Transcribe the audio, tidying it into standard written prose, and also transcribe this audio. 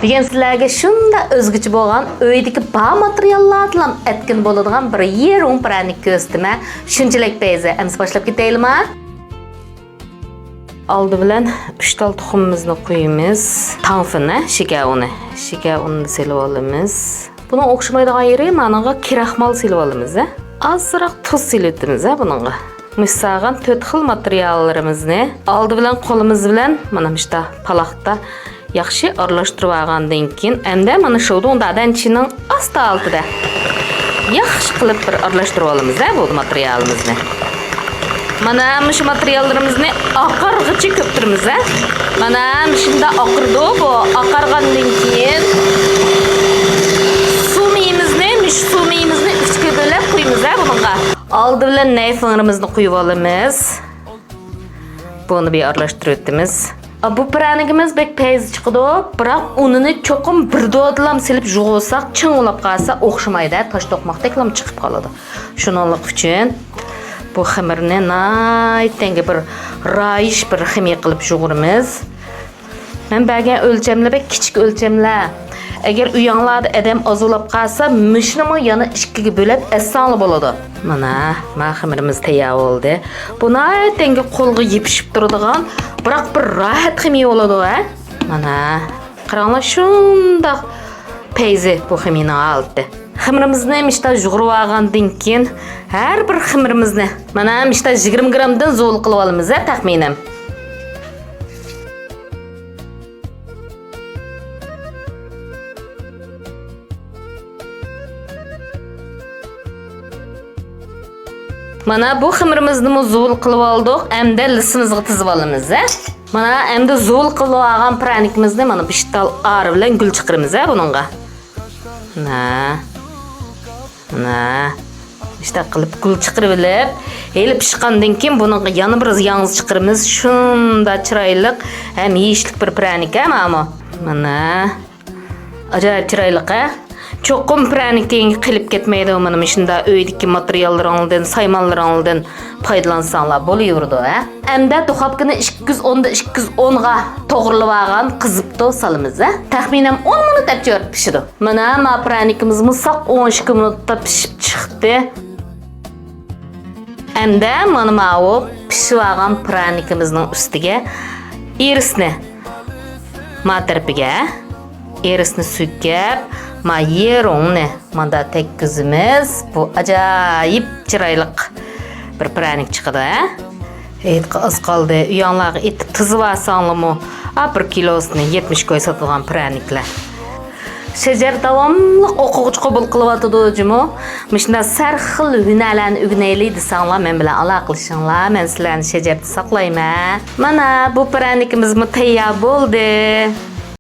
Degan sizlarga shunda o'zgacha bo'lgan uydagi bar materiallardan etkin bo'ladigan bir yerum pranik ko'rsatma. Shunchalik beyza. Endi boshlab ketaylikmi? Oldi bilan 3 tal tuxumimizni qo'yamiz. Tanfini, shika uni silib olamiz. Buni o'xshamaydigan yeri managa kiraxmal silib olamiz. Azroq tuz silib buningga. Misalgan 4 xil materiallarimizni oldi bilan qo'limiz bilan mana shunda paloqda yaxshi aralashtirib olgandan keyin endi mana shu undan ichining asta altida yaxshi qilib bir aralashtirib olamiz bu materialimizni. Mana shu materiallarimizni oqarg'icha ko'ptiramiz. Mana shunda oqirdi bu. Oqargandan keyin suvimizni ichga bo'lib qo'yamiz bunga. Oldi bilan nayfinimizni qo'yib olamiz. Buni bir aralashtirib o'tamiz. Bu pranikimiz bek payz chiqdi, biroq unini cho'qim bir dodlam silib yug'ilsak, ching'ilib qolsa o'xshamaydi, tosh to'qmoqdeklam chiqib qoladi. Shuninglik uchun bu xamirni naytanga bir rayish bir ximya qilib yug'uramiz. Men bergan o'lchamlar bek kichik o'lchamlar. Agar uyinglarda adam ozulab qolsa, mishnimi yana ikkiga bo'lib assanli bo'ladi. Mana xamirimiz tayyor bo'ldi. Buni aytanga qo'lga yepishib turadigan, biroq bir rahat ximiya bo'ladi, Mana qaranglar shunda payzi bu ximiyani oldi. Xamirimizni mishta yug'irib olgandan keyin har bir xamirimizni mana mishta 20 gramdan zo'l qilib olamiz, taxminan. Mana bu xamirimizni zo'l qilib oldik, endi lisimizga tizib olamiz. Mana endi zo'l qilib olgan pranikimizni mana bishtal ari bilan gul chiqiramiz buningga. Mana işte qilib gul chiqirib olib, elib pishgandan keyin buningga yana bir yangiz chiqiramiz. Shunda chiroyli ham yeyishlik bir pranik mana. Ajoyib chiroyli Çoqum pranikten qilib ketmaydi, mana shunda uydagi materiallardan, saymanlardan foydalansanlar bo'laverdi, Endi duxovkani 210 ga to'g'rilib olgan qizibdi solamiz, Taxminan 10 minutgacha yo'rib pishadi. Mana pranikimiz musoq 12 minutda pishib chiqdi. Endi mana bu pishib olgan pranikimizning ustiga irisni matarpiga erisni suyib yerungni manda tekkizimiz. Bu ajoyib chiroyli bir pranik chiqdi, Etqa az qoldi. Uyonlarga etib tizib olsanglarmi, 1 kilosini 70 koy sotilgan praniklar. Shajar davomli o'quvchi qabul qilyotdi o'jimi. Mishna sarxil hunarlarni o'rganaylik desanglar, men bilan aloqalashinglar. Men sizlarni shajarda saqlayman. Mana bu pranikimiz tayyor bo'ldi.